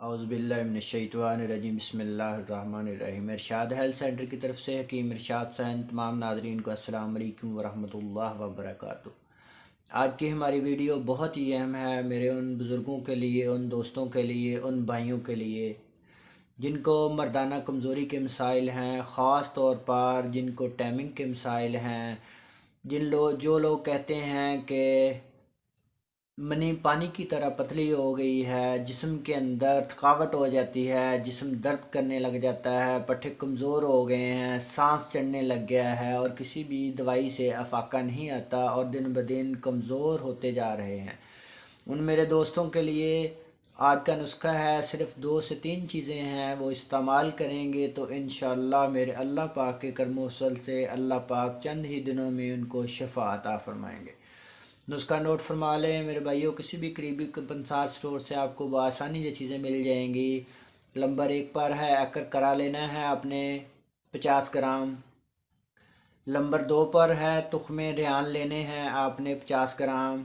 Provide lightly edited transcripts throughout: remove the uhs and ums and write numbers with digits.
اعوذ باللہ من الشیطان الرجیم بسم اللہ الرحمن الرحیم۔ ارشاد ہیلتھ سینٹر کی طرف سے حکیم ارشاد سین تمام ناظرین کو السلام علیکم ورحمۃ اللہ وبرکاتہ۔ آج کی ہماری ویڈیو بہت ہی اہم ہے میرے ان بزرگوں کے لیے، ان دوستوں کے لیے، ان بھائیوں کے لیے جن کو مردانہ کمزوری کے مسائل ہیں، خاص طور پر جن کو ٹائمنگ کے مسائل ہیں، جو لوگ کہتے ہیں کہ منی پانی کی طرح پتلی ہو گئی ہے، جسم کے اندر تھکاوٹ ہو جاتی ہے، جسم درد کرنے لگ جاتا ہے، پٹھے کمزور ہو گئے ہیں، سانس چڑھنے لگ گیا ہے اور کسی بھی دوائی سے افاقہ نہیں آتا اور دن بدن کمزور ہوتے جا رہے ہیں، ان میرے دوستوں کے لیے آج کا نسخہ ہے۔ صرف 2 سے 3 چیزیں ہیں، وہ استعمال کریں گے تو انشاءاللہ میرے اللہ پاک کے کرم و فضل سے اللہ پاک چند ہی دنوں میں ان کو شفا عطا فرمائیں گے۔ نسخہ نوٹ فرما لیں میرے بھائیوں، کسی بھی قریبی پنسار سٹور سے آپ کو بآسانی یہ چیزیں مل جائیں گی۔ نمبر 1 پر ہے ایکر کرا لینا ہے آپ نے 50 گرام۔ نمبر 2 پر ہے تخم ریحان لینے ہیں آپ نے 50 گرام۔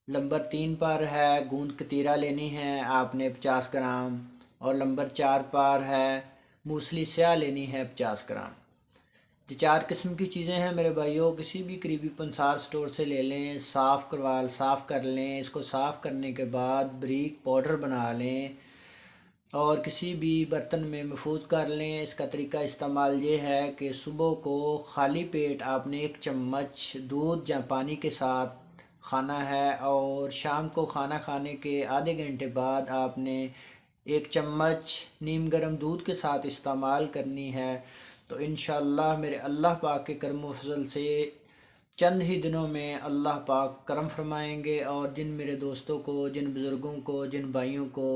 نمبر 3 پر ہے گوند کتیرا لینی ہے آپ نے 50 گرام، اور نمبر 4 پر ہے موسلی سیاہ لینی ہے 50 گرام۔ یہ 4 قسم کی چیزیں ہیں میرے بھائیوں، کسی بھی قریبی پنسار سٹور سے لے لیں، صاف کر لیں، اس کو صاف کرنے کے بعد بریک پاؤڈر بنا لیں اور کسی بھی برتن میں محفوظ کر لیں۔ اس کا طریقہ استعمال یہ ہے کہ صبح کو خالی پیٹ آپ نے 1 چمچ دودھ یا پانی کے ساتھ کھانا ہے، اور شام کو کھانا کھانے کے آدھے گھنٹے بعد آپ نے 1 چمچ نیم گرم دودھ کے ساتھ استعمال کرنی ہے۔ تو انشاءاللہ میرے اللہ پاک کے کرم و فضل سے چند ہی دنوں میں اللہ پاک کرم فرمائیں گے، اور جن میرے دوستوں کو، جن بزرگوں کو، جن بھائیوں کو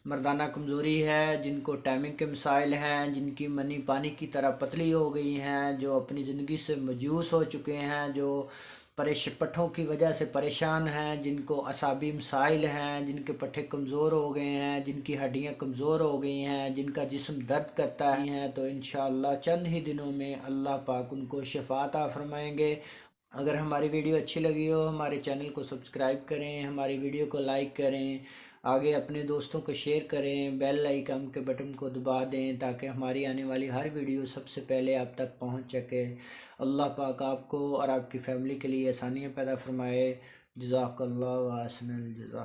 مردانہ کمزوری ہے، جن کو ٹائمنگ کے مسائل ہیں، جن کی منی پانی کی طرح پتلی ہو گئی ہیں، جو اپنی زندگی سے مایوس ہو چکے ہیں، جو پٹھوں کی وجہ سے پریشان ہیں، جن کو اعصابی مسائل ہیں، جن کے پٹھے کمزور ہو گئے ہیں، جن کی ہڈیاں کمزور ہو گئی ہیں، جن کا جسم درد کرتا ہے، تو انشاءاللہ چند ہی دنوں میں اللہ پاک ان کو شفا عطا فرمائیں گے۔ اگر ہماری ویڈیو اچھی لگی ہو ہمارے چینل کو سبسکرائب کریں، ہماری ویڈیو کو لائک کریں، آگے اپنے دوستوں کو شیئر کریں، بیل آئیکن کے بٹن کو دبا دیں تاکہ ہماری آنے والی ہر ویڈیو سب سے پہلے آپ تک پہنچ سکے۔ اللہ پاک آپ کو اور آپ کی فیملی کے لیے آسانیاں پیدا فرمائے۔ جزاک اللہ و احسن الجزا۔